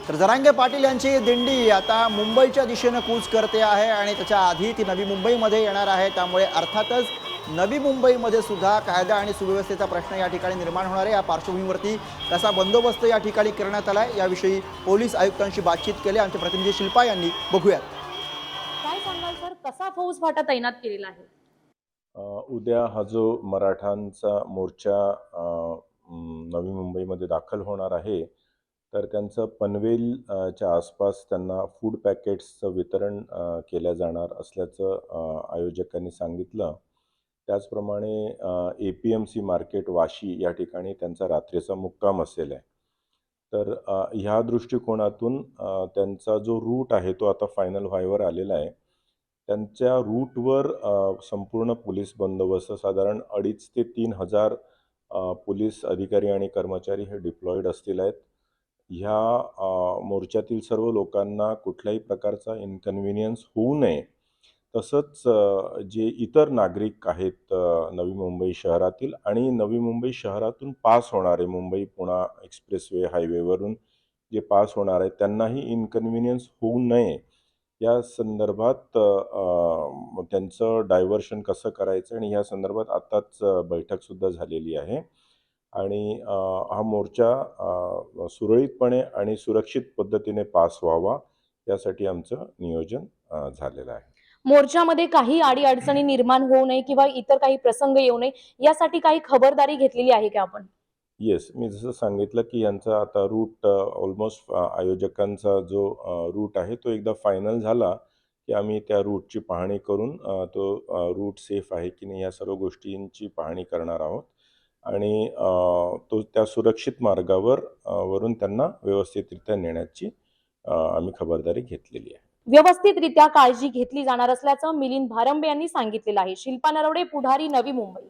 तर जरांगे पाटील यांची दिंडी आता मुंबईच्या दिशेने कूच करते आहे आणि त्याच्या आधी ती नवी मुंबईमध्ये येणार आहे। त्यामुळे अर्थातच नवी मुंबईमध्ये सुद्धा कायदा आणि सुव्यवस्थेचा प्रश्न या ठिकाणी निर्माण होणार आहे। या पार्श्वभूमीवरती कसा बंदोबस्त या ठिकाणी करण्यात आलाय याविषयी पोलीस आयुक्तांशी बातचीत केली आमचे प्रतिनिधी शिल्पा यांनी। बघूयात काय सांगाल सर, कसा फौज फाटा तैनात केलेला आहे? उद्या हा जो मराठांचा मोर्चा नवी मुंबईमध्ये दाखल होणार आहे, तर त्यांचं पनवेल च्या आसपास त्यांना फूड पॅकेट्सचं वितरण केल्या जाणार असल्याचं आयोजकांनी सांगितलं। त्याचप्रमाणे APMC मार्केट वाशी या ठिकाणी त्यांचा रात्रीचा मुक्काम असेल आहे। तर ह्या दृष्टिकोनातून त्यांचा जो रूट आहे तो आता फायनल व्हायवर आलेला आहे। त्यांच्या रूटवर संपूर्ण पोलीस बंदोबस्त साधारण 2,500 ते 3,000 पोलीस अधिकारी आणि कर्मचारी हे डिप्लॉईड असतील आहेत। ह्या मोर्चातील सर्व लोकांना कुठल्याही प्रकारचा इन्कन्व्हिनियन्स होऊ नये, तसंच जे इतर नागरिक आहेत नवी मुंबई शहरातील आणि नवी मुंबई शहरातून पास होणारे मुंबई पुणा एक्सप्रेसवे हायवेवरून जे पास होणार आहेत त्यांनाही इन्कन्व्हिनियन्स होऊ नये या संदर्भात त्यांचं डायव्हर्शन कसं करायचं आणि या संदर्भात आत्ताच बैठकसुद्धा झालेली आहे। आणि हा मोर्चा सुरळीतपणे आणि सुरक्षित पद्धतीने पास व्हावा यासाठी आमचं नियोजन झालेलं आहे। मोर्चामध्ये काही अडीअडचणी निर्माण होऊ नये किंवा इतर काही प्रसंग येऊ नये यासाठी काही खबरदारी घेतलेली आहे का आपण? येस, मी जसं सांगितलं की यांचा आता रूट ऑलमोस्ट आयोजकांचा जो रूट आहे तो एकदा फायनल झाला की आम्ही त्या रूटची पाहणी करून तो रूट सेफ आहे की नाही या सर्व गोष्टींची पाहणी करणार आहोत आणि तो त्या सुरक्षित मार्गावर वरून त्यांना व्यवस्थितरित्या नेण्याची आम्ही खबरदारी घेतलेली आहे। व्यवस्थितरित्या काळजी घेतली जाणार असल्याचं मिलिंद भारंबे यांनी सांगितलेलं आहे। शिल्पा नरवडे, पुढारी, नवी मुंबई।